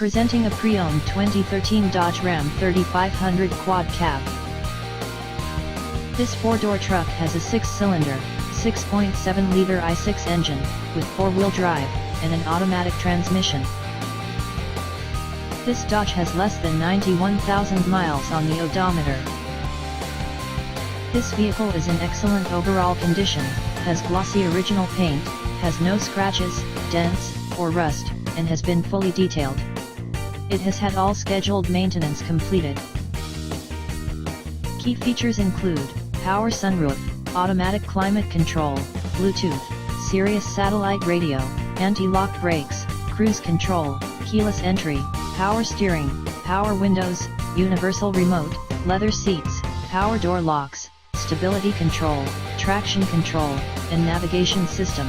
Presenting a pre-owned 2013 Dodge Ram 3500 Quad Cab. This four-door truck has a six-cylinder, 6.7-liter i6 engine, with four-wheel drive, and an automatic transmission. This Dodge has less than 91,000 miles on the odometer. This vehicle is in excellent overall condition, has glossy original paint, has no scratches, dents, or rust, and has been fully detailed. It has had all scheduled maintenance completed. Key features include power sunroof, automatic climate control, Bluetooth, Sirius satellite radio, anti-lock brakes, cruise control, keyless entry, power steering, power windows, universal remote, leather seats, power door locks, stability control, traction control, and navigation system.